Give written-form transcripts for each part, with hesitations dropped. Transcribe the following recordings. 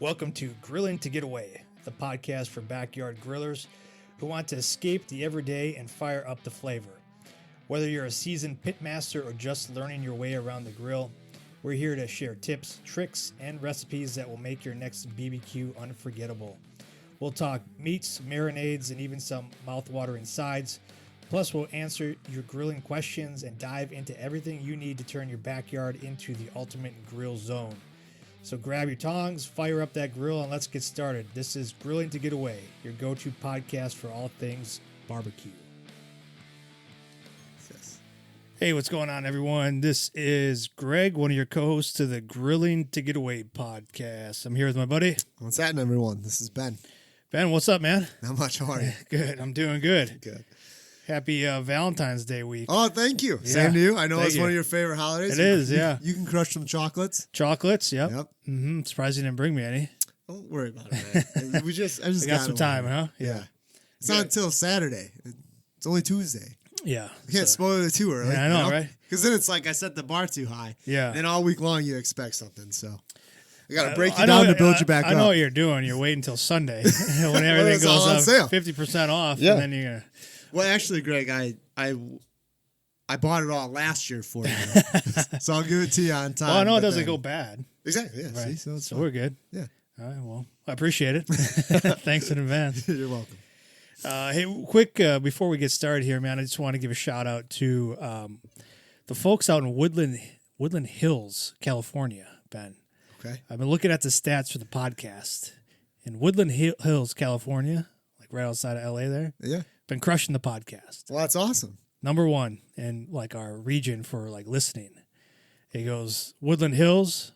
Welcome to Grilling to Get Away, the podcast for backyard grillers who want to escape the everyday and fire up the flavor. Whether you're a seasoned pitmaster or just learning your way around the grill, we're here to share tips, tricks, and recipes that will make your next BBQ unforgettable. We'll talk meats, marinades, and even some mouth-watering sides. Plus, we'll answer your grilling questions and dive into everything you need to turn your backyard into the ultimate grill zone. So grab your tongs, fire up that grill, and let's get started. This is Grilling to Get Away, your go-to podcast for all things barbecue. Hey, what's going on, everyone? This is Greg, one of your co-hosts to the Grilling to Get Away podcast. I'm here with my buddy. What's happening, everyone? This is Ben. Ben, what's up, man? Not much. How are you? Good. I'm doing good. Good. Happy Valentine's Day week. Oh, thank you. Yeah. Same to you. I know Thank it's you. one of your favorite holidays. It is, yeah. You can crush some chocolates. Chocolates, yep. Yep. Mm-hmm. Surprised you didn't bring me any. Don't worry about it, man. I just got some time, huh? Yeah. It's not until Saturday. It's only Tuesday. Yeah. You can't spoil it too early. Yeah, I know, right? Because then it's like I set the bar too high. Yeah. Then all week long you expect something. So I got to break you down to build you back up. I know what you're doing. You're waiting until Sunday when everything it's all on goes sale. up 50% off. Yeah. And then you're going to... Well, actually, Greg, I bought it all last year for you. So I'll give it to you on time. Well, I know it doesn't go bad. Exactly, yeah. Right. See, So we're good. Yeah. All right, well, I appreciate it. Thanks in advance. You're welcome. Hey, quick, before we get started here, man, I just want to give a shout out to the folks out in Woodland Hills, California, Ben. Okay. I've been looking at the stats for the podcast. In Woodland Hills, California, like right outside of LA there, Yeah. been crushing the podcast. Well, that's awesome. Number one in like our region for like listening. It goes Woodland Hills,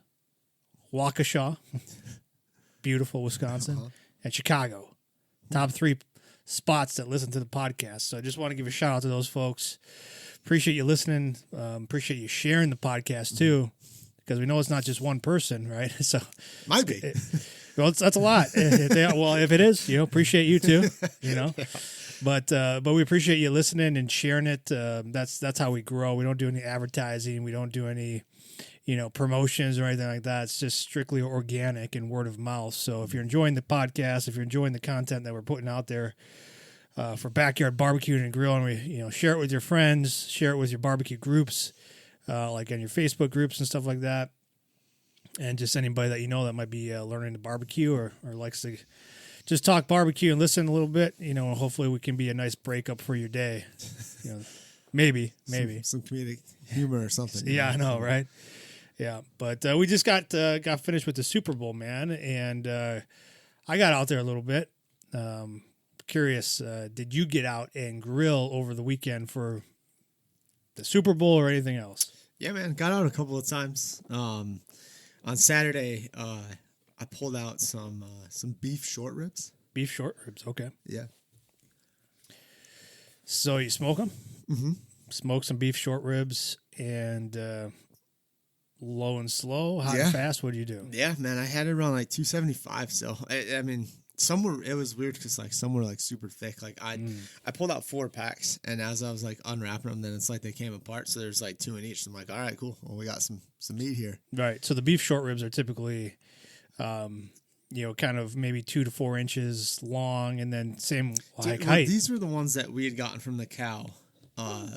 Waukesha, beautiful Wisconsin, and Chicago. Top 3 spots that listen to the podcast. So I just want to give a shout out to those folks. Appreciate you listening. Appreciate you sharing the podcast too, because we know it's not just one person, right? So Might be. well, that's a lot. If it is, appreciate you too, But we appreciate you listening and sharing it. That's how we grow. We don't do any advertising. We don't do any, promotions or anything like that. It's just strictly organic and word of mouth. So if you're enjoying the podcast, if you're enjoying the content that we're putting out there for backyard barbecuing and grilling, we share it with your friends, share it with your barbecue groups, like in your Facebook groups and stuff like that, and just anybody that that might be learning to barbecue or likes to just talk barbecue and listen a little bit, hopefully we can be a nice breakup for your day. Maybe. Some comedic humor or something. Yeah, I know, right? Yeah, but we just got finished with the Super Bowl, man, and I got out there a little bit. Curious, did you get out and grill over the weekend for the Super Bowl or anything else? Yeah, man. Got out a couple of times. On Saturday, I pulled out some beef short ribs. Beef short ribs, okay. Yeah. So you smoke them? Mm-hmm. Smoke some beef short ribs and low and slow, hot and fast. What do you do? Yeah, man. I had it around like 275. So I mean, it was weird because like some were like super thick. Like I pulled out 4 packs, and as I was like unwrapping them, then it's like they came apart. So there's like 2 in each. So I'm like, all right, cool. Well, we got some meat here. Right. So the beef short ribs are typically, kind of maybe 2 to 4 inches long, and then same height. These were the ones that we had gotten from the cow.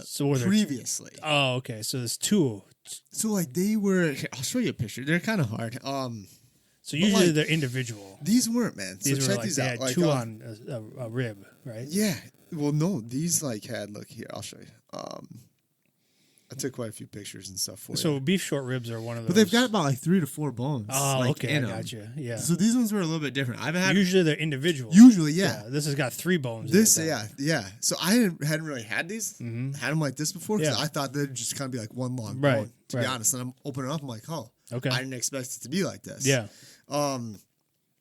So previously. Oh, okay. So there's 2. So like they were. I'll show you a picture. They're kind of hard. So usually they're individual. These weren't, man. So these were check like these they out. had Like, 2 on a rib, right? Yeah. Well, no, these like had. Look here. I'll show you. I took quite a few pictures and stuff for you. So beef short ribs are one of those. But they've got about like 3 to 4 bones. Oh, like, okay. I got you. Yeah. So these ones were a little bit different. I've had Usually they're individual. Usually, yeah. This has got 3 bones. This, yeah. So I hadn't really had these, had them like this before, because Yeah. I thought they'd just kind of be like one long Right, bone, to be right. honest. And I'm opening it up, I'm like, oh, Okay. I didn't expect it to be like this. Yeah. And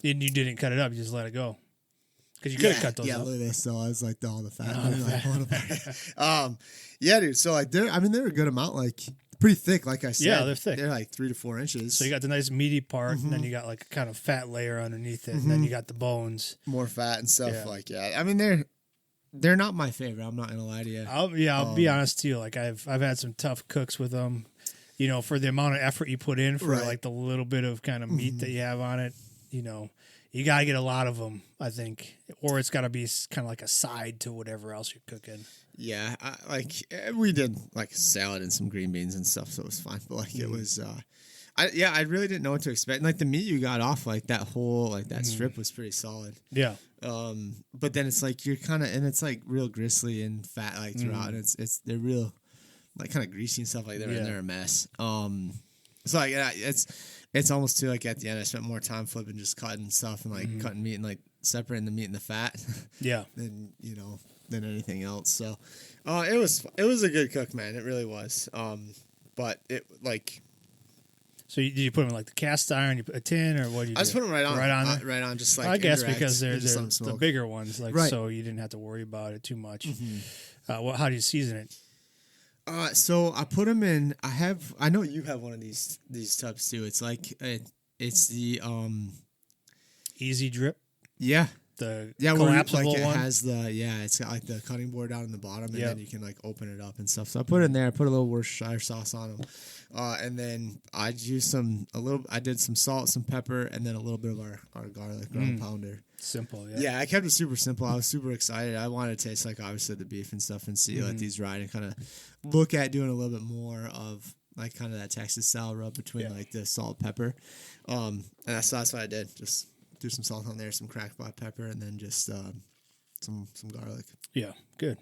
you didn't cut it up. You just let it go. Because you could have cut those yeah, up. look at this. So I was like, all the fat. Yeah, dude. So like, they're a good amount, like pretty thick, like I said. Yeah, they're thick. They're like 3 to 4 inches. So you got the nice meaty part, and then you got like a kind of fat layer underneath it, and then you got the bones. More fat and stuff. Yeah. Like, yeah. I mean, they're not my favorite. I'm not gonna lie to you. I'll be honest too. Like I've had some tough cooks with them. For the amount of effort you put in for Right. like the little bit of kind of meat that you have on it. you know, you got to get a lot of them, I think, or it's got to be kind of like a side to whatever else you're cooking. Yeah, we did like a salad and some green beans and stuff, so it was fine. But like it was, I really didn't know what to expect. And, like the meat you got off, like that whole like that strip was pretty solid. Yeah. But then it's like you're kind of, and it's like real gristly and fat like throughout, and they're real like kind of greasy and stuff like they're a mess. So like it's almost too like at the end I spent more time flipping just cutting stuff and like cutting meat and like separating the meat and the fat. Yeah. than anything else. So, it was a good cook, man. It really was. But it like. So did you put them in like the cast iron, you put a tin, or what? I just put them right on there? Right on, just like I guess because they're the bigger ones, like so you didn't have to worry about it too much. How do you season it? So I put them in. I know you have one of these tubs too. It's like it's the Easy Drip. Yeah. The collapsible it one. Has it's got like the cutting board down in the bottom, and then you can like open it up and stuff. So I put it in there. I put a little Worcestershire sauce on them, and then I used I did some salt, some pepper, and then a little bit of our garlic ground pounder. Simple, yeah. Yeah, I kept it super simple. I was super excited. I wanted to taste like obviously the beef and stuff, and see let these ride and kind of look at doing a little bit more of like kind of that Texas style rub between like the salt, pepper, and that's what I did. Just do some salt on there, some cracked black pepper, and then just some garlic. Yeah, good.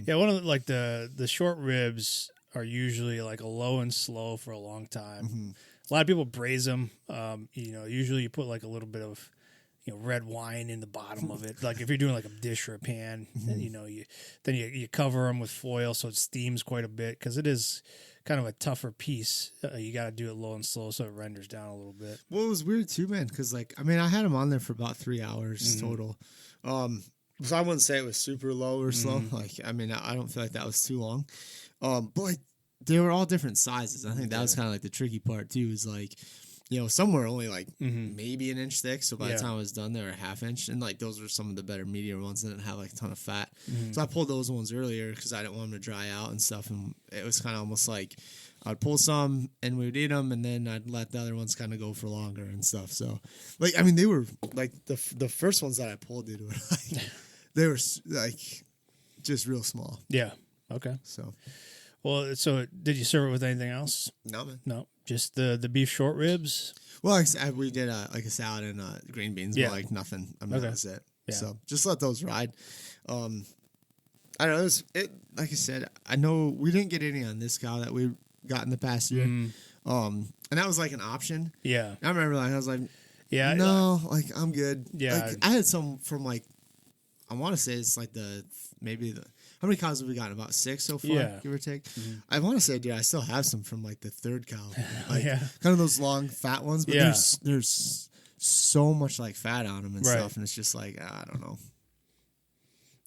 Yeah, one of the short ribs are usually like a low and slow for a long time. A lot of people braise them. Usually you put like a little bit of red wine in the bottom of it. Like if you're doing like a dish or a pan, you cover them with foil so it steams quite a bit because it is kind of a tougher piece. You got to do it low and slow so it renders down a little bit. Well, it was weird too, man, because like I had them on there for about 3 hours total. So I wouldn't say it was super low or slow. Like I don't feel like that was too long. But like they were all different sizes. I think that was kind of like the tricky part too. Is like some were only like maybe an inch thick. So by the time I was done, they were a half inch. And like those were some of the better medium ones that didn't have like a ton of fat. So I pulled those ones earlier because I didn't want them to dry out and stuff. And it was kind of almost like I'd pull some and we would eat them, and then I'd let the other ones kind of go for longer and stuff. So like, they were like the first ones that I pulled, dude, were like, they were like just real small. Yeah. Okay. So. Well, so did you serve it with anything else? No, man. No, just the beef short ribs. Well, we did a salad and green beans, but like nothing. That was it. Yeah. So just let those ride. I don't know. Like I said, I know we didn't get any on this cow that we got in the past year. And that was like an option. Yeah. I remember I was like, I'm good. Yeah. Like, I had some from like, I want to say it's like how many cows have we gotten? About 6 so far, give or take. I want to say, dude, I still have some from like the third cow. Like, kind of those long, fat ones. But there's so much like fat on them and stuff. And it's just like, I don't know.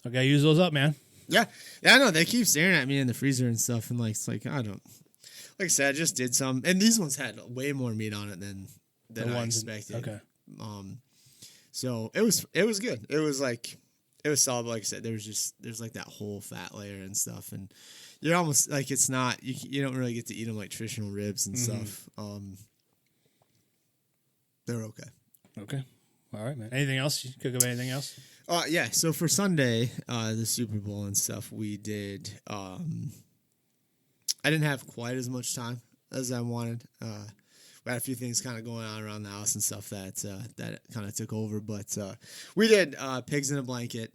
I got to use those up, man. Yeah. Yeah, I know. They keep staring at me in the freezer and stuff. And like, it's like, I don't. Like I said, I just did some. And these ones had way more meat on it than I expected. Okay. So it was good. It was like. It was solid, but like I said, there's like that whole fat layer and stuff, and you're almost like it's not you don't really get to eat them like traditional ribs and stuff. They're okay. Okay, all right, man. Anything else? You cook up anything else? Yeah. So for Sunday, the Super Bowl and stuff, we did. I didn't have quite as much time as I wanted. We had a few things kind of going on around the house and stuff that kind of took over. But we did pigs in a blanket.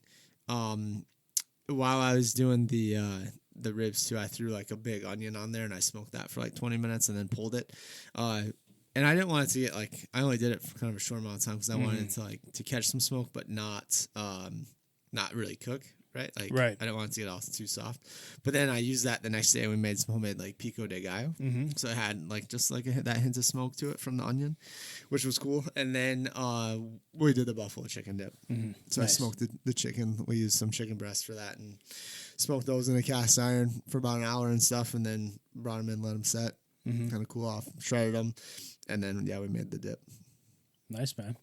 While I was doing the ribs too, I threw like a big onion on there and I smoked that for like 20 minutes and then pulled it. And I didn't want it to get like, I only did it for kind of a short amount of time because I wanted it to like to catch some smoke, but not really cook. Right? Like, I didn't want it to get all too soft. But then I used that the next day and we made some homemade like pico de gallo. So it had like just like that hint of smoke to it from the onion, which was cool. And then we did the buffalo chicken dip. So nice. I smoked the chicken. We used some chicken breasts for that and smoked those in a cast iron for about an hour and stuff. And then brought them in, let them set, kind of cool off, shredded them. And then, we made the dip. Nice, man.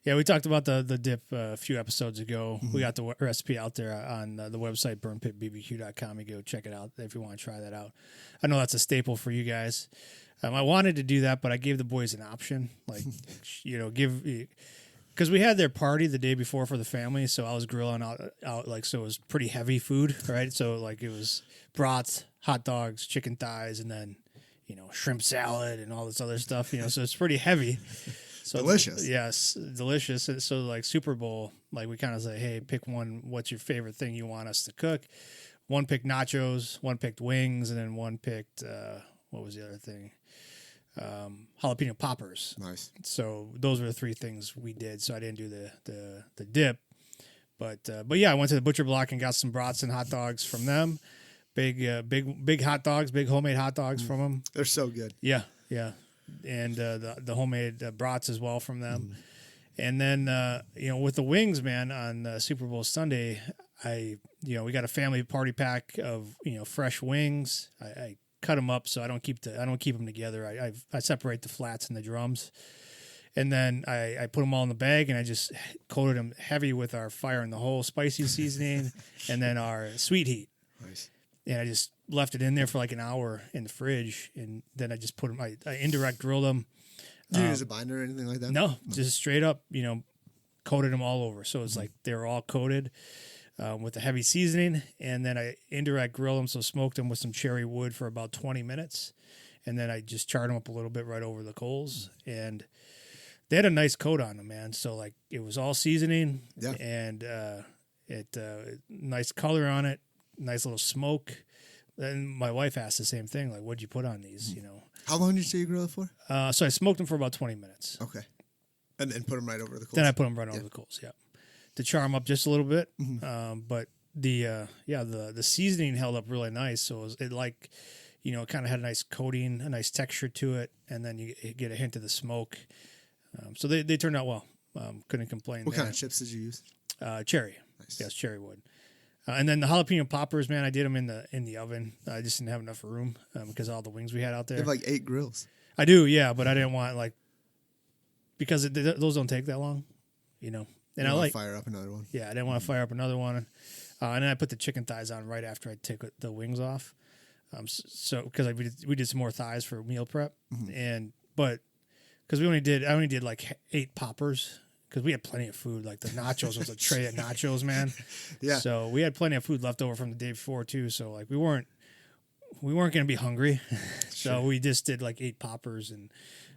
Yeah, we talked about the dip a few episodes ago. We got the recipe out there on the website, burnpitbbq.com. You go check it out if you want to try that out. I know that's a staple for you guys. I wanted to do that, but I gave the boys an option. Like, because we had their party the day before for the family, so I was grilling out like, so it was pretty heavy food, right? So like it was brats, hot dogs, chicken thighs, and then shrimp salad and all this other stuff. So it's pretty heavy. So delicious. Yes, delicious. So like Super Bowl, like we kind of say, hey, pick one. What's your favorite thing you want us to cook? One picked nachos, one picked wings, and then one picked what was the other thing? Jalapeno poppers. Nice. So those were the three things we did. So I didn't do the dip, but yeah, I went to the butcher block and got some brats and hot dogs from them. Big hot dogs, big homemade hot dogs from them. They're so good. Yeah, and the homemade brats as well from them. And then with the wings, man, on Super Bowl Sunday, we got a family party pack of fresh wings. I cut them up so I don't keep them together. I separate the flats and the drums, and then I put them all in the bag and I just coated them heavy with our Fire in the Hole spicy seasoning and then our sweet heat. Nice. And I just left it in there for like an hour in the fridge, and then I just put them. I indirect grilled them. Did you use a binder or anything like that? No, just straight up, coated them all over. So it's like they were all coated with the heavy seasoning, and then I indirect grilled them, so smoked them with some cherry wood for about 20 minutes, and then I just charred them up a little bit right over the coals, and they had a nice coat on them, man. So like it was all seasoning, and nice color on it. Nice little smoke. And my wife asked the same thing, like, what'd you put on these, How long did you say you grilled it for? So I smoked them for about 20 minutes. Okay. And then put them right over the coals? Then I put them right over the coals, to char them up just a little bit. But the seasoning held up really nice. So it kind of had a nice coating, a nice texture to it, and then you get a hint of the smoke. So they turned out well. Couldn't complain. What kind of chips did you use? Cherry. Nice. Yes, cherry wood. And then the jalapeno poppers, man, I did them in the oven. I just didn't have enough room because of all the wings we had out there. You have like 8 grills. I do, yeah, but I didn't want because those don't take that long, And I like fire up another one. Yeah, I didn't want to fire up another one, and then I put the chicken thighs on right after I took the wings off. So because we did some more thighs for meal prep, but because I only did like 8 poppers. Because we had plenty of food. Like the nachos was a tray of nachos, man. Yeah. So we had plenty of food left over from the day before too. So like we weren't going to be hungry. So we just did like 8 poppers and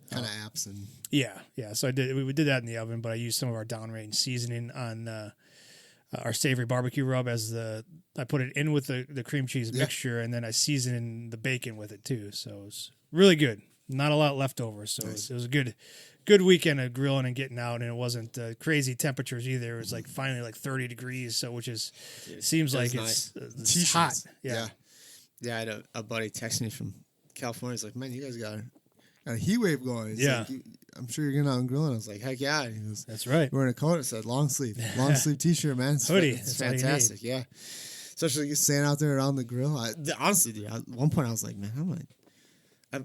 kind of apps and yeah. So we did that in the oven, but I used some of our downrange seasoning on our savory barbecue rub I put it in with the cream cheese mixture, and then I seasoned the bacon with it too. So it was really good. Not a lot left over, so nice. it was a good weekend of grilling and getting out, and it wasn't crazy temperatures either. It was like finally like 30 degrees, so seems like nice. It's hot. Yeah. I had a buddy text me from California. He's like, "Man, you guys got a heat wave going." He's like, I'm sure you're getting out and grilling. I was like, "Heck yeah!" And he goes, "That's right." Wearing a coat. It said long sleeve T-shirt, man. It's hoodie. It's fantastic. Yeah, especially staying out there around the grill. Honestly, dude, at one point I was like, "Man,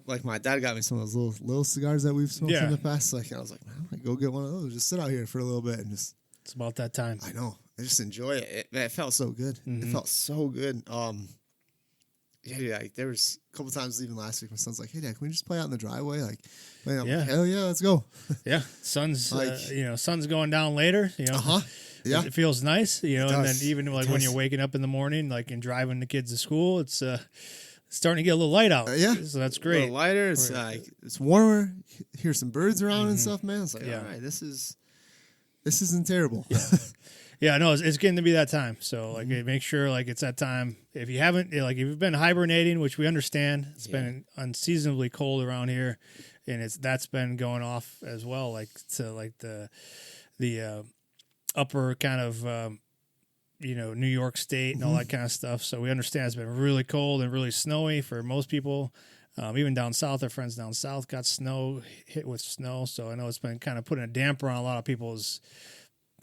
like my dad got me some of those little cigars that we've smoked in the past. Like I was like, man, I might go get one of those. Just sit out here for a little bit and just. It's about that time. I know. I just enjoy it. It felt so good. It felt so good. Like there was a couple times even last week. My son's like, "Hey, Dad, can we just play out in the driveway?" Like, hell yeah, let's go. Yeah, sun's sun's going down later. Yeah, it feels nice. And then even like when you're waking up in the morning, like and driving the kids to school, it's starting to get a little light out. So that's great. A little lighter. It's it's warmer. Hear some birds around and stuff, man. It's like, all right, this isn't terrible. Yeah, no, it's getting to be that time. So like, make sure like it's that time. If you haven't, if you've been hibernating, which we understand, it's been unseasonably cold around here, and that's been going off as well. Like to like the upper kind of. New York State and all that kind of stuff. So we understand it's been really cold and really snowy for most people. Even down south, our friends down south got hit with snow. So I know it's been kind of putting a damper on a lot of people's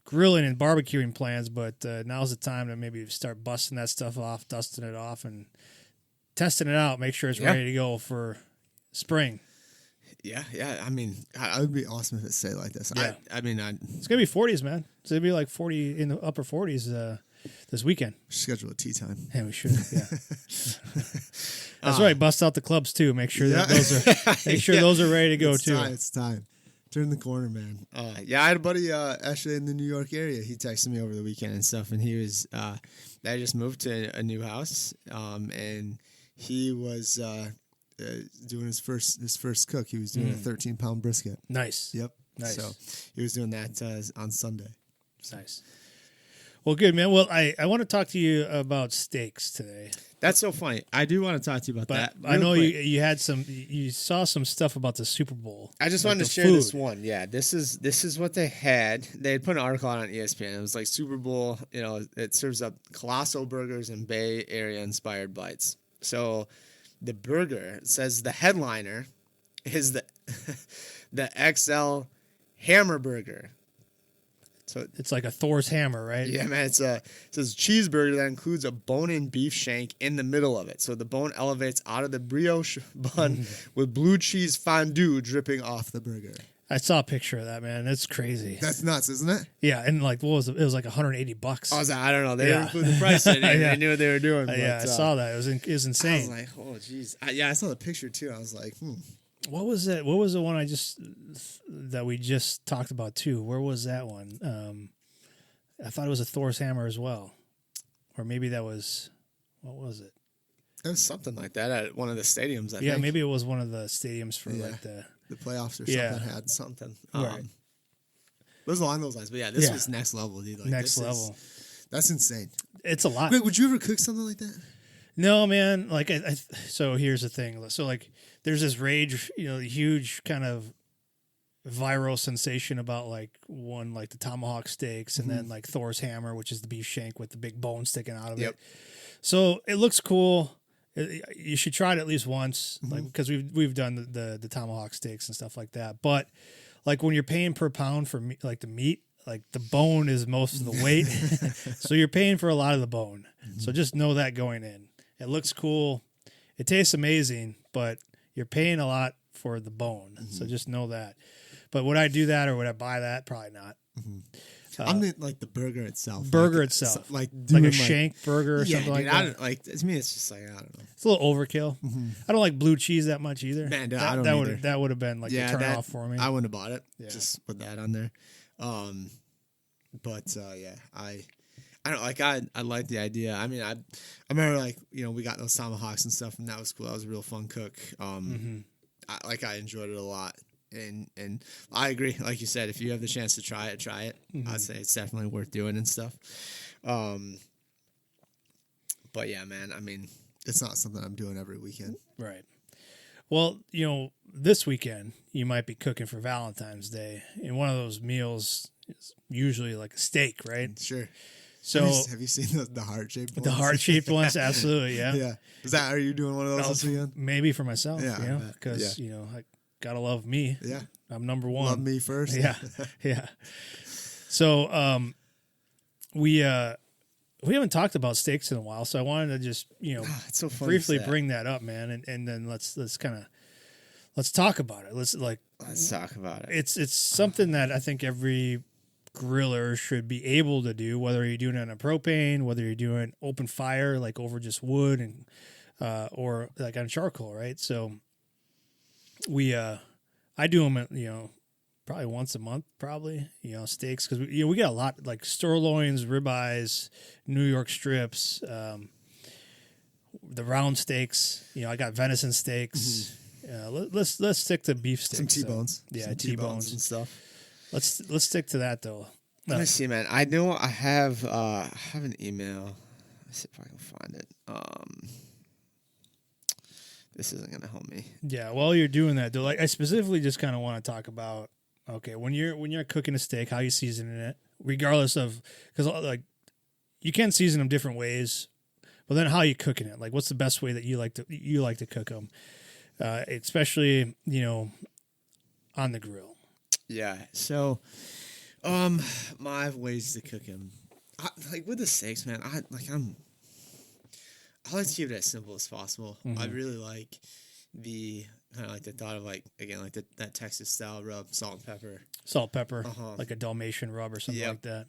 grilling and barbecuing plans, but now's the time to maybe start busting that stuff off, dusting it off, and testing it out. Make sure it's ready to go for spring. Yeah. I mean, it would be awesome if it stayed like this. Yeah. I mean, it's gonna be 40s, man. It's gonna be like 40 in the upper 40s this weekend. Schedule a tea time. Yeah, we should. Yeah, that's right. Bust out the clubs too. Make sure that those are ready to go too. It's time. Turn the corner, man. Yeah, I had a buddy actually in the New York area. He texted me over the weekend and stuff, and he was they just moved to a new house, and he was doing his first cook. He was doing a 13-pound brisket. Nice. Yep. Nice. So he was doing that on Sunday. Nice. Well, good, man. Well, I want to talk to you about steaks today. That's so funny. I do want to talk to you about that. I know you saw some stuff about the Super Bowl. I just wanted to share this one. Yeah, this is what they had. They had put an article on ESPN. It was like Super Bowl. It serves up colossal burgers and Bay Area inspired bites. So the burger says the headliner is the the XL Hammer Burger. So it's like a Thor's hammer, right? Yeah, man. It says cheeseburger that includes a bone-in beef shank in the middle of it. So the bone elevates out of the brioche bun with blue cheese fondue dripping off the burger. I saw a picture of that, man. It's crazy. That's nuts, isn't it? Yeah, and like, what was it? It was like $180. I don't know. They didn't include the price in it. They knew what they were doing. Yeah, I saw that. It was insane. I was like, oh, jeez. I saw the picture too. I was like, What was it? What was the one that we just talked about too? Where was that one? I thought it was a Thor's hammer as well, or maybe that was, what was it? It was something like that at one of the stadiums. I think. Maybe it was one of the stadiums for like the playoffs or something. Had something. Right. It was along those lines, but this was next level, dude. Like, next level. That's insane. It's a lot. Wait, would you ever cook something like that? No, man. Like, so here's the thing. So like, there's this rage, huge kind of viral sensation about like the tomahawk steaks and then like Thor's hammer, which is the beef shank with the big bone sticking out of it. So it looks cool. You should try it at least once, like, because we've done the tomahawk steaks and stuff like that. But like when you're paying per pound for like the meat, like the bone is most of the weight, so you're paying for a lot of the bone. So just know that going in. It looks cool. It tastes amazing, but you're paying a lot for the bone. So just know that. But would I do that or would I buy that? Probably not. I mean, like the burger itself. Like a shank burger or something like that. I don't, like, to me, it's just like, I don't know. It's a little overkill. I don't like blue cheese that much either. Man, I don't either. That would have been like a turn off for me. I wouldn't have bought it. Yeah. Just put that on there. But I don't like. I like the idea. I mean, I remember like we got those tomahawks and stuff, and that was cool. That was a real fun cook. I enjoyed it a lot, and I agree. Like you said, if you have the chance to try it. I'd say it's definitely worth doing and stuff. But yeah, man. I mean, it's not something I'm doing every weekend. Right. Well, this weekend you might be cooking for Valentine's Day, and one of those meals is usually like a steak, right? Sure. So have you seen the heart-shaped ones? The heart-shaped ones, absolutely, yeah. Yeah. Are you doing one of those this weekend? Maybe for myself, because I gotta love me. Yeah. I'm number one. Love me first. Yeah. Yeah. So we haven't talked about steaks in a while, so I wanted to just, it's so briefly bring that up, man, and then let's talk about it. Let's talk about it. It's something that I think every griller should be able to do, whether you're doing it on a propane, whether you're doing open fire, like over just wood and or like on charcoal, right? So I do them, probably once a month, steaks, because we get a lot like sirloins, ribeyes, New York strips, the round steaks. I got venison steaks. Let's stick to beef steaks. Some T-bones. Some T-bones and stuff. Let's stick to that though. Let me see, man. I know I have an email. Let's see if I can find it. This isn't gonna help me. Yeah, while you're doing that though, like I specifically just kind of want to talk about when you're cooking a steak, how you seasoning it, regardless of, because like you can season them different ways, but then how you cooking it, like what's the best way that you like to cook them, especially on the grill. Yeah. So, my ways to cook them, like with the steaks, man. I like to keep it as simple as possible. I really like the kind of like the thought of like that Texas style rub, salt and pepper, like a Dalmatian rub or something like that.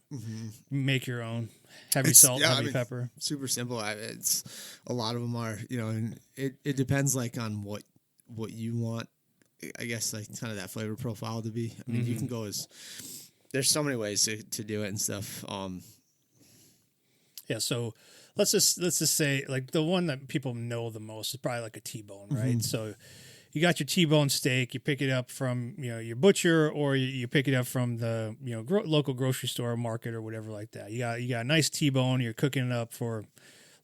Make your own heavy salt, heavy pepper. Super simple. It's a lot of them are, and it depends like on what you want. I guess like kind of that flavor profile to be. I mean, you can go there's so many ways to do it and stuff. Yeah, so let's just say like the one that people know the most is probably like a T-bone, right? So you got your T-bone steak, you pick it up from your butcher, or you pick it up from the local grocery store, market, or whatever like that. You got a nice T-bone. You're cooking it up for,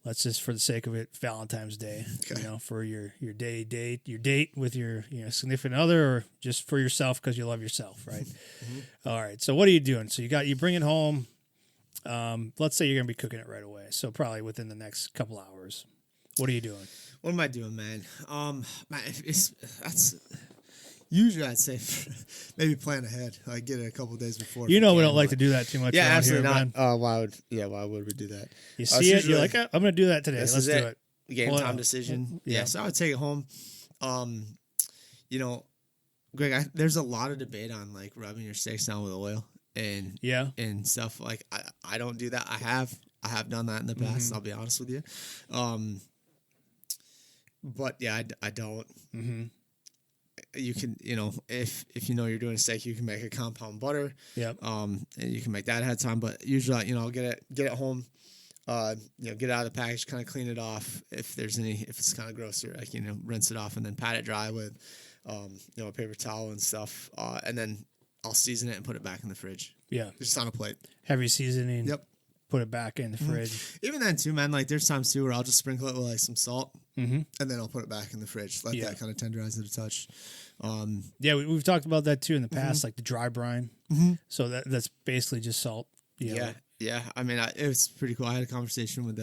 let's just for the sake of it, Valentine's Day. Okay. For your date with your significant other, or just for yourself because you love yourself, right? All right. So what are you doing? So you bring it home. Let's say you're gonna be cooking it right away. So probably within the next couple hours. What are you doing? What am I doing, man? That's usually I'd say maybe plan ahead, like get it a couple days before. We don't like to do that too much. Yeah, absolutely here, not. man. Why would we do that? You see it, you're like, I'm going to do that today. Let's do it. Game time decision. Yeah, so I would take it home. Greg, there's a lot of debate on like rubbing your steaks down with oil and stuff. Like I don't do that. I have done that in the past. I'll be honest with you. But yeah, I don't. You can, if you're doing a steak, you can make a compound butter. Yep. And you can make that ahead of time. But usually, I'll get it home. Get it out of the package, kind of clean it off. If it's kind of grosser, like rinse it off and then pat it dry with, a paper towel and stuff. And then I'll season it and put it back in the fridge. Yeah. Just on a plate. Heavy seasoning. Yep. Put it back in the fridge. Even then, too, man, like there's times, too, where I'll just sprinkle it with like some salt and then I'll put it back in the fridge. Let that kind of tenderize it a touch. We've talked about that, too, in the past, like the dry brine. So that's basically just salt. Yeah. I mean, it was pretty cool. I had a conversation with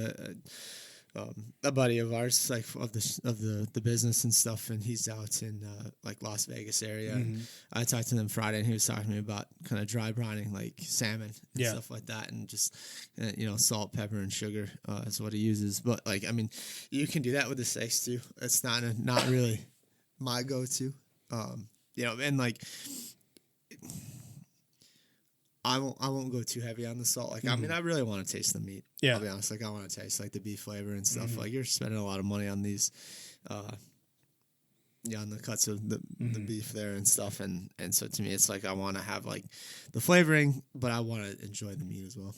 a buddy of ours, like of the business and stuff, and he's out in like Las Vegas area. And I talked to him Friday, and he was talking to me about kind of dry brining, like salmon and stuff like that, and just salt, pepper, and sugar is what he uses. But like, I mean, you can do that with the steaks too. It's not really my go-to, and like. I won't go too heavy on the salt. Like, I mean, I really want to taste the meat. Yeah. I'll be honest. Like, I want to taste like the beef flavor and stuff. Like, you're spending a lot of money on these, on the cuts of the beef there and stuff. And so to me, it's like, I want to have like the flavoring, but I want to enjoy the meat as well.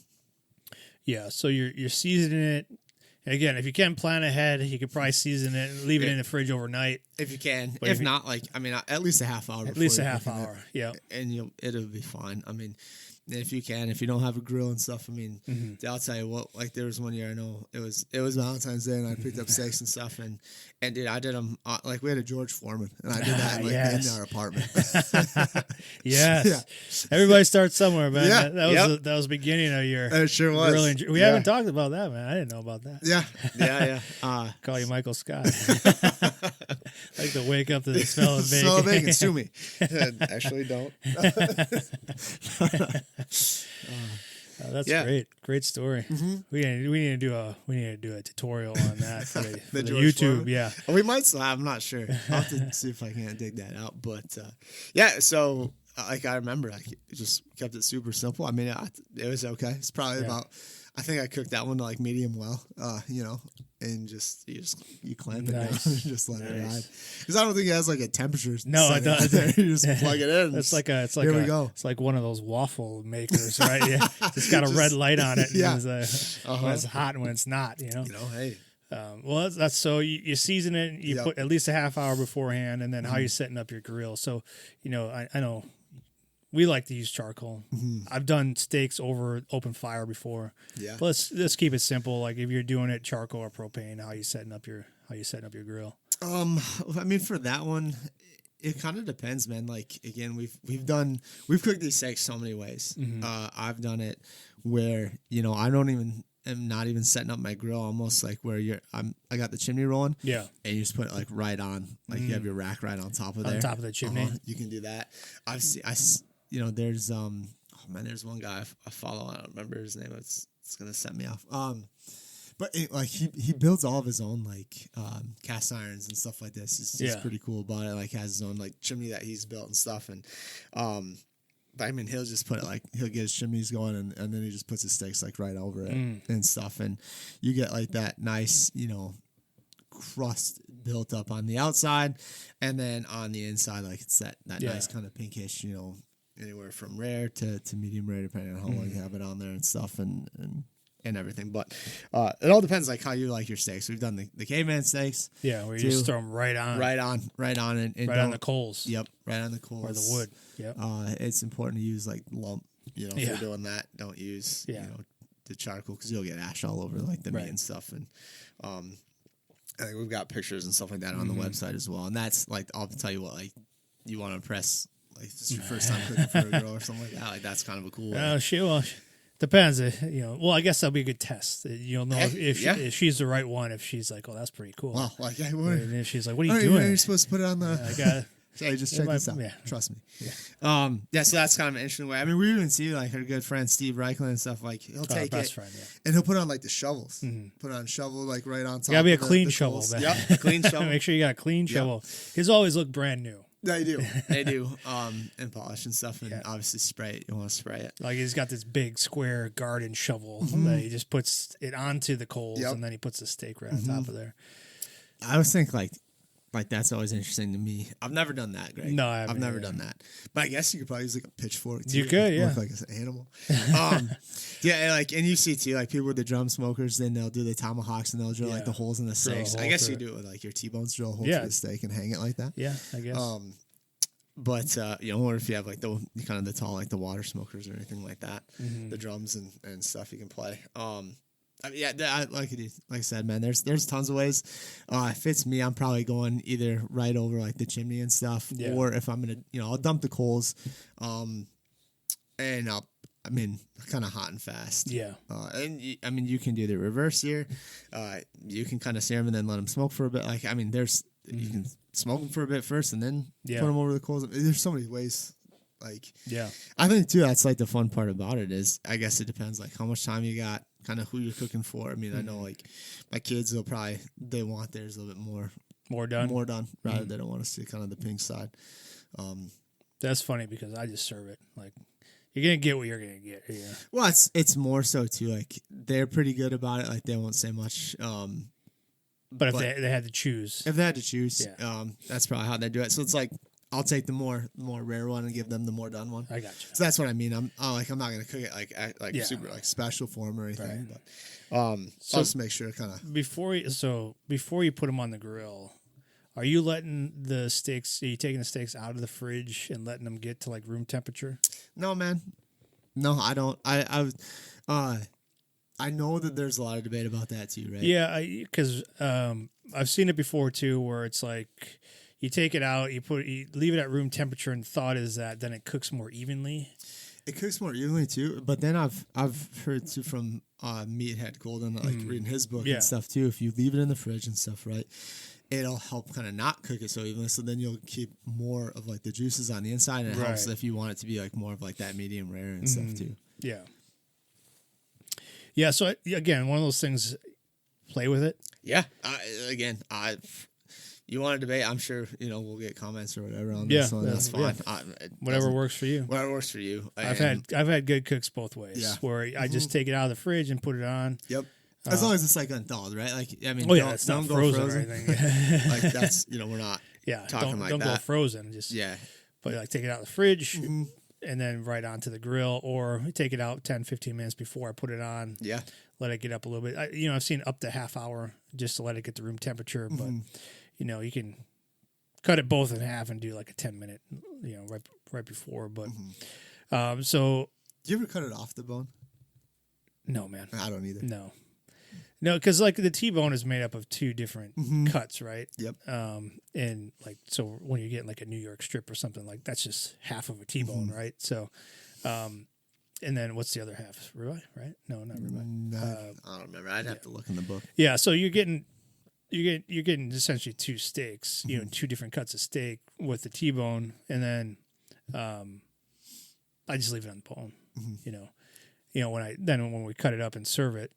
Yeah. So you're seasoning it. And again, if you can plan ahead, you could probably season it and leave it in the fridge overnight. If you can. But if not, like, I mean, at least a half hour. At least a half hour. Yeah. And it'll be fine. I mean, if you can, if you don't have a grill and stuff, I mean, I'll tell you what. Like there was one year I know it was Valentine's Day and I picked up steaks and stuff and dude, I did them like we had a George Foreman and I did that in our apartment. Yes, yeah. Everybody starts somewhere, man. Yeah, that was the beginning of your. It sure was. Grilling. We haven't talked about that, man. I didn't know about that. Yeah. Call you Michael Scott. Like to wake up to the smell of bacon. Smell of bacon, sue me. Actually, don't. That's great story. We need to do a tutorial on that for the YouTube. Foreman? Yeah, we might still have. I'm not sure. I'll have to see if I can dig that out. But so like I remember, I just kept it super simple. I mean, it was okay. It's probably about. I think I cooked that one to like medium well, and you clamp it down and just let it ride. Because I don't think it has like a temperature. No, it doesn't. You just plug it in. It's like one of those waffle makers, right? Yeah, it's got a red light on it. Yeah, when it's hot and when it's not. Hey. Well, that's so you season it. You put at least a half hour beforehand, and then how you setting up your grill. So, I know. We like to use charcoal. I've done steaks over open fire before. Yeah. But let's keep it simple. Like if you're doing it charcoal or propane, how you setting up your grill? I mean for that one, it kind of depends, man. Like again, we've cooked these steaks so many ways. I've done it where I'm not even setting up my grill, almost like where I got the chimney rolling. Yeah. And you just put it like right on, like you have your rack right on top of there. On top of the chimney. You can do that. There's one guy I follow. I don't remember his name. It's gonna set me off. But he builds all of his own like cast irons and stuff like this. He's pretty cool about it. Like has his own like chimney that he's built and stuff. And but I mean he'll just put it like he'll get his chimneys going and then he just puts his steaks like right over it and stuff. And you get like that nice crust built up on the outside, and then on the inside, like it's that nice kind of pinkish, you know, anywhere from rare to medium rare, depending on how long you have it on there and stuff, and everything. But it all depends like how you like your steaks. We've done the caveman steaks. Yeah, where you just throw them right on, and right on the coals. Yep, right on the coals or the wood. Yep. It's important to use like lump. You know, if you're doing that, don't use you know the charcoal because you'll get ash all over like the meat and stuff. And I think we've got pictures and stuff like that on the website as well. And that's like I'll tell you what, like you want to impress like this is your first time cooking for a girl or something like that. Like that's kind of a cool. Well, depends. You know, well, I guess that'll be a good test. You'll know if she's the right one. If she's like, oh, that's pretty cool. Well, like and if she's like, what are you doing? You're supposed to put it on the. I got. Hey, just check this out. Yeah. Trust me. Yeah. So that's kind of an interesting way. I mean, we even see like her good friend Steve Reichland and stuff. Like he'll take it and he'll put on like the shovels. Put on shovel like right on top. Gotta be a clean shovel. Yeah, clean shovel. Make sure you got a clean shovel. His always look brand new. They do. And polish and stuff, and obviously spray it. You want to spray it. Like he's got this big square garden shovel that he just puts it onto the coals, and then he puts the steak right on top of there. I always think like that's always interesting to me. I've never done that, Greg. No, I've never done that. But I guess you could probably use like a pitchfork too. You could, Look like an animal. Like and you see too, like people with the drum smokers, then they'll do the tomahawks and they'll drill like the holes in the steaks. I guess you do it with like your T-bones, drill a hole through the steak and hang it like that. Yeah, I guess. But you know, or if you have like the kind of the tall like the water smokers or anything like that, the drums and stuff you can play. I mean, like I said, man, there's tons of ways. If it's me, I'm probably going either right over like the chimney and stuff, or if I'm gonna, I'll dump the coals, and I mean, kind of hot and fast. Yeah. I mean, you can do the reverse here. You can kind of sear them and then let them smoke for a bit. Like, I mean, you can smoke them for a bit first and then put them over the coals. There's so many ways. Like, I think too, that's like the fun part about it is, I guess it depends like how much time you got, kind of who you're cooking for. I mean, I know like my kids they want theirs a little bit more done rather they don't want to see kind of the pink side. That's funny because I just serve it. Like, you're going to get what you're going to get. Yeah. Well, it's more so too, like they're pretty good about it. Like they won't say much. But if they had to choose, that's probably how they do it. So it's like, I'll take the more rare one and give them the more done one. I got you. So that's what I mean. I'm not gonna cook it like super like special form or anything. Right. But so I'll just make sure kind of before you put them on the grill, are you letting the steaks? Are you taking the steaks out of the fridge and letting them get to like room temperature? No, man. No, I don't. I know that there's a lot of debate about that too, right? Yeah, because I've seen it before too, where it's like. You take it out, you leave it at room temperature, and the thought is that then it cooks more evenly. It cooks more evenly too, but then I've heard too from Meathead Golden, like reading his book and stuff too. If you leave it in the fridge and stuff, right, it'll help kind of not cook it so evenly. So then you'll keep more of like the juices on the inside, and it helps if you want it to be like more of like that medium rare and stuff too. Yeah. Yeah. So again, one of those things. Play with it. Yeah. You want to debate? I'm sure we'll get comments or whatever on this one. That's fine. Whatever works for you. Whatever works for you. I've had good cooks both ways. Where I just take it out of the fridge and put it on. Yep. As long as it's like unthawed, right? Like I mean, it's not frozen or anything. Like that's we're not. Talking like don't that. Go frozen. Just But like take it out of the fridge and then right onto the grill, or take it out 10-15 minutes before I put it on. Yeah. Let it get up a little bit. I've seen up to half hour just to let it get to room temperature, but. You can cut it both in half and do like a 10-minute, right before. But so, do you ever cut it off the bone? No, man. I don't either. No, because like the T-bone is made up of two different cuts, right? Yep. And like so, when you're getting like a New York strip or something, like that's just half of a T-bone, right? So, and then what's the other half? Ribeye, right? No, not ribeye. I don't remember. I'd have to look in the book. Yeah. So you're getting essentially two steaks, two different cuts of steak with the T-bone, and then I just leave it on the bone. When we cut it up and serve it,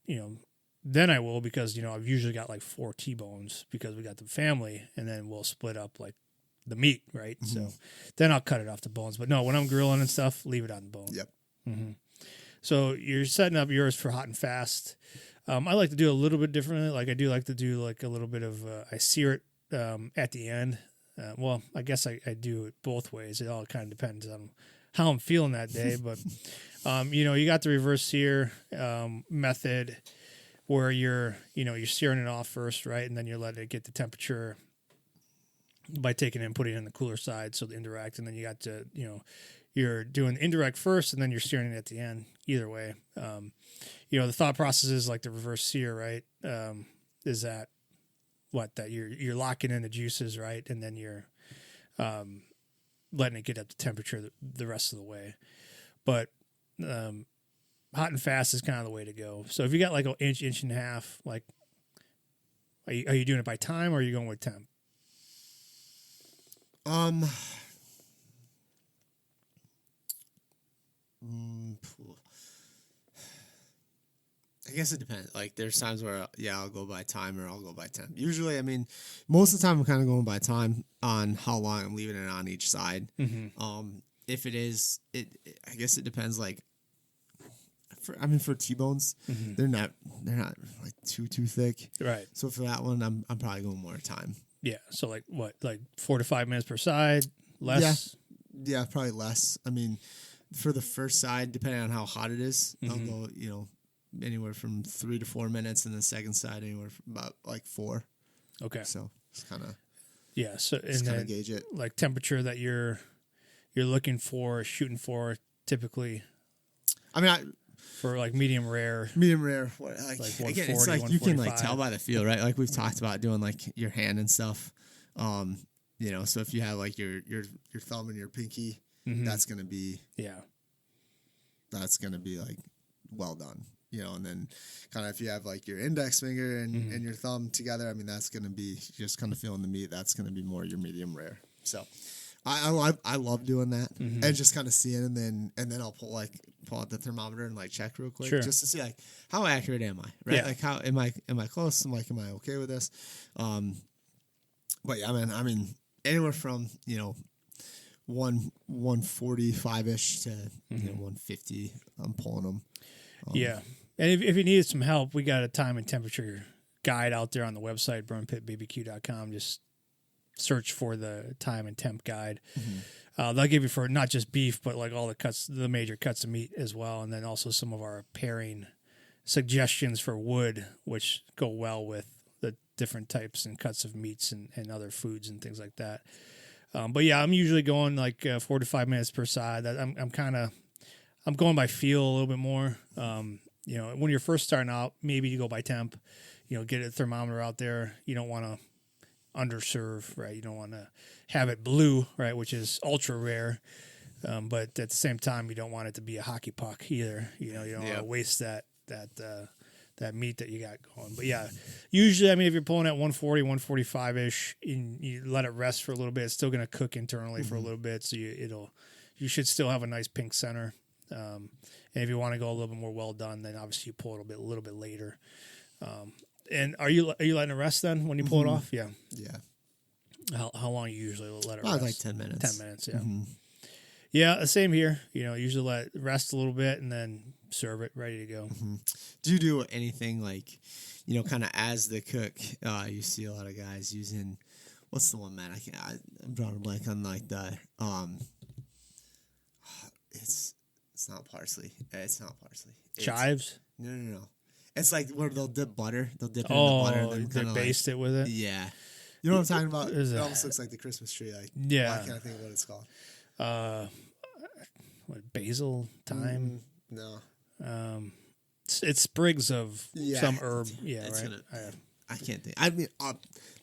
then I will because I've usually got like 4 T-bones because we got the family, and then we'll split up like the meat, right? So then I'll cut it off the bones. But no, when I'm grilling and stuff, leave it on the bone. Yep. So you're setting up yours for hot and fast. I like to do a little bit differently. Like I do like to do like a little bit of I sear it at the end. Well, I guess I do it both ways. It all kind of depends on how I'm feeling that day. But you got the reverse sear method where you're searing it off first, right, and then you're letting it get the temperature by taking it and putting it in the cooler side, so the indirect, and then you got to you're doing the indirect first, and then you're searing it at the end. Either way, the thought process is like the reverse sear, right? Is that you're locking in the juices, right, and then you're letting it get up to temperature the rest of the way. But hot and fast is kind of the way to go. So if you got like an inch and a half, like, are you doing it by time or are you going with temp? I guess it depends. Like, there's times where, I'll go by time or I'll go by temp. Usually, I mean, most of the time I'm kind of going by time on how long I'm leaving it on each side. Mm-hmm. If it is, I guess it depends. Like, for T-bones, mm-hmm. they're not like too thick. Right. So for that one, I'm probably going more time. Yeah. So like what, like 4 to 5 minutes per side, less? Yeah, probably less. I mean, for the first side, depending on how hot it is, mm-hmm. I'll go, anywhere from 3 to 4 minutes, and the second side anywhere from about like 4. Okay. So it's kind of So and then gauge it, like temperature that you're looking for, shooting for, typically. I mean, for like medium rare. What, like again, it's like you can like tell by the feel, right? Like we've talked about doing like your hand and stuff. So if you have like your thumb and your pinky, mm-hmm. that's gonna be like well done. And then kind of if you have like your index finger and, mm-hmm. and your thumb together, I mean, that's going to be just kind of feeling the meat. That's going to be more your medium rare. So I love doing that, mm-hmm. and just kind of seeing, and then I'll pull out the thermometer and like check real quick, just to see like how accurate am I, right? Yeah. Like how am I close? I'm like, am I okay with this? But yeah, man, I mean, anywhere from 145-ish to mm-hmm. 150, I'm pulling them. Yeah. And if you needed some help, we got a time and temperature guide out there on the website, burnpitbbq.com. Just search for the time and temp guide. Mm-hmm. They'll give you for not just beef, but like all the major cuts of meat as well. And then also some of our pairing suggestions for wood, which go well with the different types and cuts of meats and other foods and things like that. But yeah, I'm usually going like 4 to 5 minutes per side. I'm going by feel a little bit more. When you're first starting out, maybe you go by temp. Get a thermometer out there. You don't want to underserve, right? You don't want to have it blue, right, which is ultra rare. But at the same time, you don't want it to be a hockey puck either. You don't want to waste that meat that you got going. But yeah, usually, I mean, if you're pulling at 140, 145-ish, and you let it rest for a little bit, it's still going to cook internally mm-hmm. for a little bit. So you should still have a nice pink center. And if you want to go a little bit more well done, then obviously you pull it a little bit later. And are you letting it rest then when you pull mm-hmm. it off? Yeah. Yeah. How long you usually let it rest? Like 10 minutes. 10 minutes. Yeah. Mm-hmm. Yeah. Same here. Usually let it rest a little bit and then serve it ready to go. Mm-hmm. Do you do anything like, kind of as the cook? You see a lot of guys using, what's the one, man? I'm drawing a blank on like the It's not parsley. It's not parsley. Chives? No. It's like where they'll dip butter. They'll dip it in the butter. And then they baste it with it? Yeah. You know what I'm talking about? It almost looks like the Christmas tree. Like, yeah. I can't think of what it's called. Basil? Thyme? No. It's sprigs of some herb. Yeah, right. I can't think. I mean,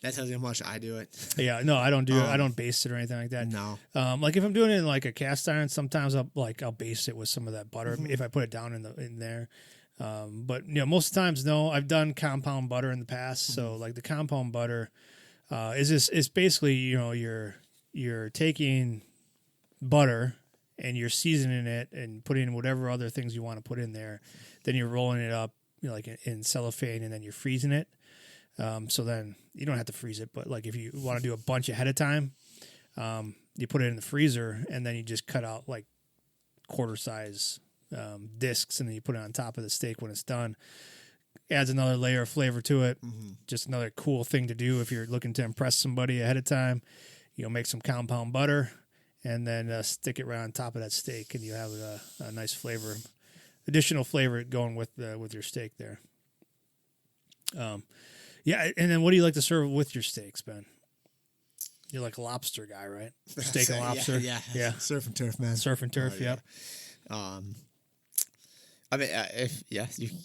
that tells you how much I do it. Yeah, no, I don't do it. I don't baste it or anything like that. No. Like if I'm doing it in like a cast iron, sometimes I'll baste it with some of that butter mm-hmm. if I put it down in there. But most times no. I've done compound butter in the past, mm-hmm. so like the compound butter is basically you're taking butter and you're seasoning it and putting in whatever other things you want to put in there. Then you're rolling it up like in cellophane and then you're freezing it. So then you don't have to freeze it, but like if you want to do a bunch ahead of time, you put it in the freezer and then you just cut out like quarter size discs and then you put it on top of the steak when it's done. adds another layer of flavor to it. Just another cool thing to do if you're looking to impress somebody ahead of time. Make some compound butter and then stick it right on top of that steak, and you have a nice flavor, additional flavor going with your steak there. Yeah, and then what do you like to serve with your steaks, Ben? You're like a lobster guy, right? Steak and lobster. Yeah. Surf and turf, man. Surf and turf. Yep. I mean, if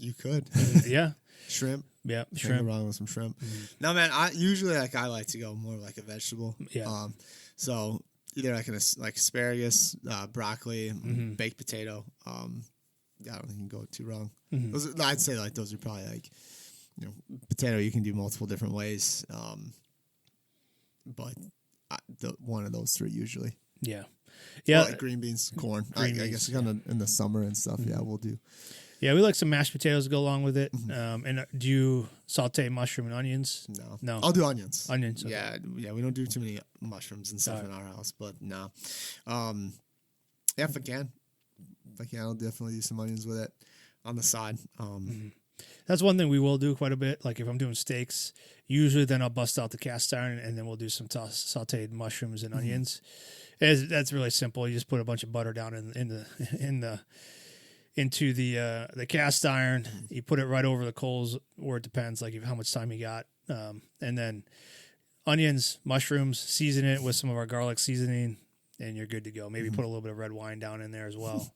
you could. Yeah. Shrimp. Yeah, Can't shrimp. go wrong with some shrimp. No, man. I usually I like to go more like a vegetable. Yeah. So either like asparagus, broccoli, baked potato. I don't think you can go too wrong. I'd say like those are probably like, potato. You can do multiple different ways. But one of those three usually. Yeah. Yeah. Like green beans, corn. I beans, guess kind of in the summer and stuff. Yeah, we'll do. Yeah, we like some mashed potatoes to go along with it. And do you saute mushroom and onions? No. I'll do onions. Onions. Okay. Yeah. We don't do too many mushrooms and stuff in our house, but no. Yeah, if I can, I'll definitely do some onions with it on the side. That's one thing we will do quite a bit. Like if I'm doing steaks, usually then I'll bust out the cast iron and then we'll do some sauteed mushrooms and onions. That's really simple. You just put a bunch of butter down into the cast iron. You put it right over the coals, or it depends like how much time you got. And then onions, mushrooms, season it with some of our garlic seasoning, and you're good to go. Maybe put a little bit of red wine down in there as well.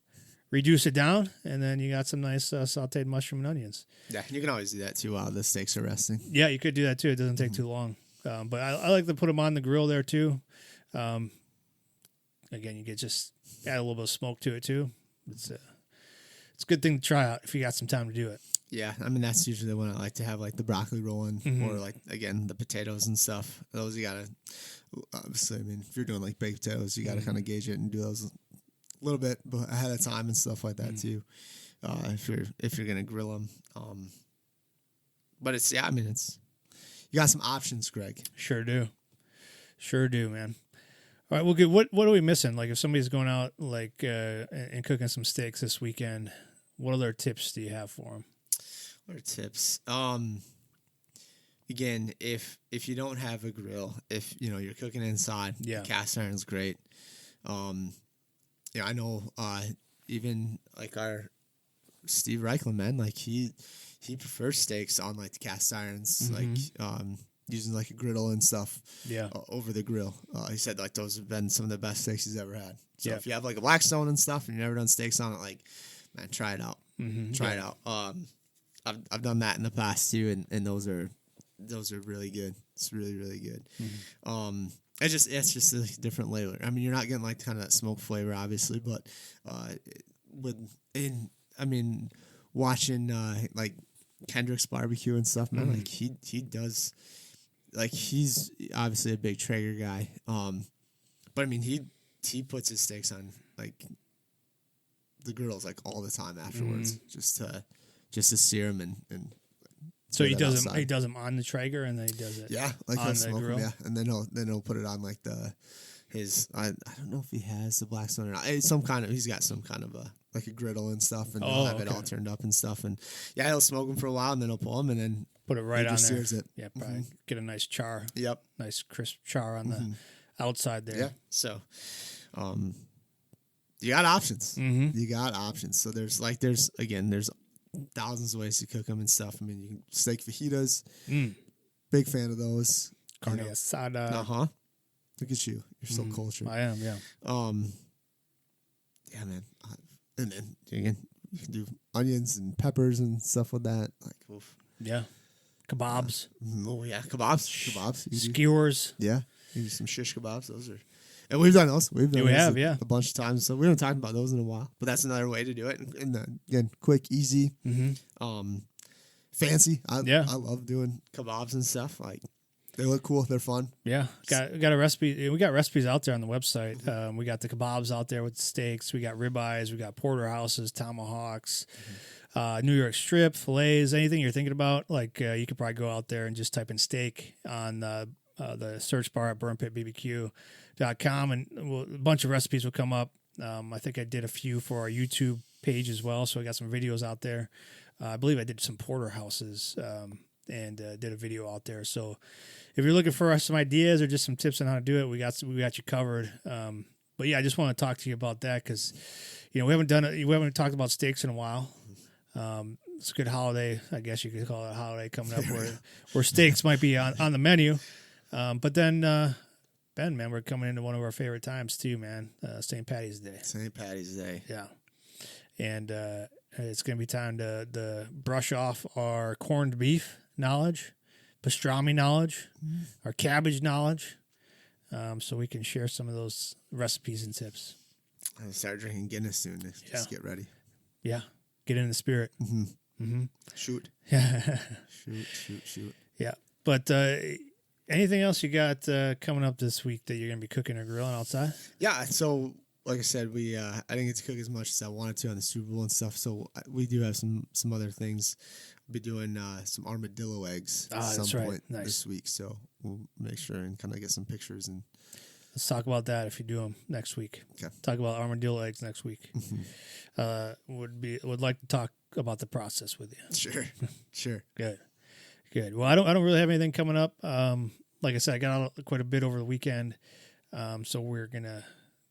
Reduce it down, and then you got some nice sauteed mushroom and onions. Yeah, you can always do that too while the steaks are resting. Yeah, you could do that too. It doesn't take too long. But I like to put them on the grill there too. Again, you could just add a little bit of smoke to it too. It's a good thing to try out if you got some time to do it. Yeah, I mean, that's usually when I like to have like the broccoli rolling or like, again, the potatoes and stuff. Those you got to, obviously, I mean, if you're doing like baked potatoes, you got to kind of gauge it and do those a little bit ahead of time and stuff like that too. If you're going to grill them. But you got some options, Greg. Sure do, man. All right, well, good. What are we missing? Like, if somebody's going out like and cooking some steaks this weekend, what other tips do you have for them? What are tips? Again, if you don't have a grill, if you're cooking inside, cast iron's great. I know even like our Steve Reichlin, man, like he prefers steaks on like the cast irons, like using like a griddle and stuff over the grill. He said like those have been some of the best steaks he's ever had. So if you have like a Blackstone and stuff and you've never done steaks on it, like, man, try it out. Try it out. I've done that in the past too, and those are really good. It's really, really good. It's just a different flavor. I mean, you're not getting like kind of that smoke flavor, obviously, but watching like Kendrick's barbecue and stuff, man, like he does, like, he's obviously a big Traeger guy. But I mean, he puts his steaks on like the grills like all the time afterwards, just to sear them and. So he does them on the Traeger, and then he does it like on the grill. And then he'll put it on like his I don't know if he has the Blackstone or not. He's got some kind of like a griddle and stuff, and he'll have it all turned up and stuff, and he'll smoke them for a while, and then he'll pull them and then put it right on there. Sears it. Yeah, probably get a nice char. Yep, nice crisp char on the outside there. Yeah, so you got options. You got options. So there's thousands of ways to cook them and stuff. I mean, you can steak fajitas. Big fan of those. Carne asada. Look at you. You're so cultured. I am, yeah. Yeah, man. And then again, you can do onions and peppers and stuff with that. Like, oof. Yeah. Kebabs. Kebabs. Skewers. Yeah. You do some shish kebabs. Those are. And we've done those. We have a bunch of times. So we haven't talked about those in a while. But that's another way to do it. And again, quick, easy, fancy. I love doing kebabs and stuff. Like, they look cool. They're fun. Yeah, got a recipe. We got recipes out there on the website. We got the kebabs out there with the steaks. We got ribeyes. We got porterhouses, tomahawks, New York strip, fillets. Anything you're thinking about, like you could probably go out there and just type in steak on the search bar at burnpitbbq.com, and a bunch of recipes will come up. I think I did a few for our YouTube page as well, so I got some videos out there. I believe I did some porterhouses and did a video out there. So if you're looking for some ideas or just some tips on how to do it, we got you covered. But yeah, I just want to talk to you about that because we haven't talked about steaks in a while. It's a good holiday, I guess you could call it a holiday coming up where steaks might be on the menu. But then Ben, man, we're coming into one of our favorite times too, man. St. Patty's Day. St. Patty's Day. Yeah. And it's going to be time to brush off our corned beef knowledge, pastrami knowledge, our cabbage knowledge, so we can share some of those recipes and tips. I'm going to start drinking Guinness soon. Just get ready. Yeah. Get in the spirit. Mm-hmm. Mm-hmm. Shoot. Yeah. Shoot. Yeah. But anything else you got coming up this week that you're going to be cooking or grilling outside? Yeah. So, like I said, I didn't get to cook as much as I wanted to on the Super Bowl and stuff. So we do have some other things. We'll be doing some armadillo eggs at some point this week. So we'll make sure and kind of get some pictures and. Let's talk about that if you do them next week. Okay. Talk about armadillo eggs next week. Mm-hmm. Would like to talk about the process with you. Sure. Good. Well, I don't really have anything coming up. Like I said, I got out quite a bit over the weekend. So we're gonna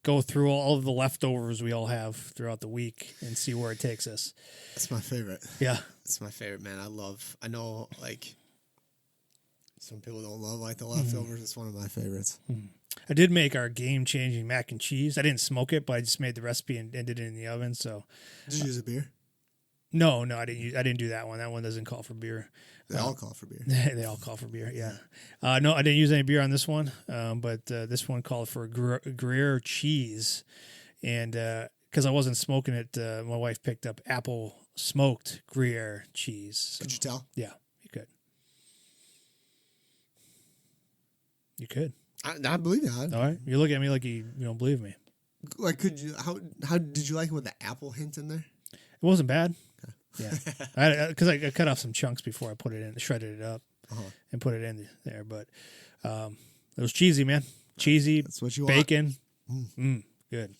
go through all of the leftovers we all have throughout the week and see where it takes us. That's my favorite. Yeah. That's my favorite, man. I know like some people don't love like the leftovers. Mm-hmm. It's one of my favorites. Mm-hmm. I did make our game-changing mac and cheese. I didn't smoke it, but I just made the recipe and did it in the oven. So, did you use a beer? No, I didn't do that one. That one doesn't call for beer. They all call for beer. They all call for beer. Yeah. No, I didn't use any beer on this one. But this one called for Gruyere cheese, and because I wasn't smoking it, my wife picked up apple smoked Gruyere cheese. So, could you tell? Yeah, you could. You could. I believe that. All right, you look at me like you don't believe me. Like, could you? How did you like it with the apple hint in there? It wasn't bad. Okay. Yeah, because I cut off some chunks before I put it in, shredded it up, and put it in there. But it was cheesy, man. Cheesy. That's what you bacon. Want. Good.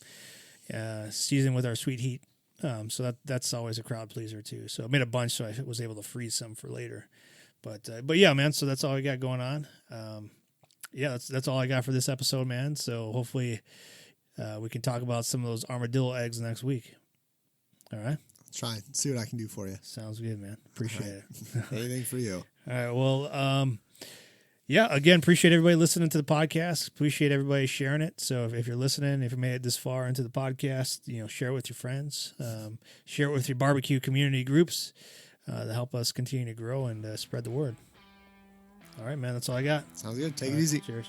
Seasoned with our sweet heat. So that's always a crowd pleaser too. So I made a bunch, so I was able to freeze some for later. But yeah, man. So that's all I got going on. Yeah, that's all I got for this episode, man. So hopefully we can talk about some of those armadillo eggs next week. All right? Try and see what I can do for you. Sounds good, man. Appreciate it. Anything for you. All right. Well, yeah, again, appreciate everybody listening to the podcast. Appreciate everybody sharing it. So if you're listening, if you made it this far into the podcast, share it with your friends. Share it with your barbecue community groups to help us continue to grow and spread the word. All right, man. That's all I got. Sounds good. Take it easy. Cheers.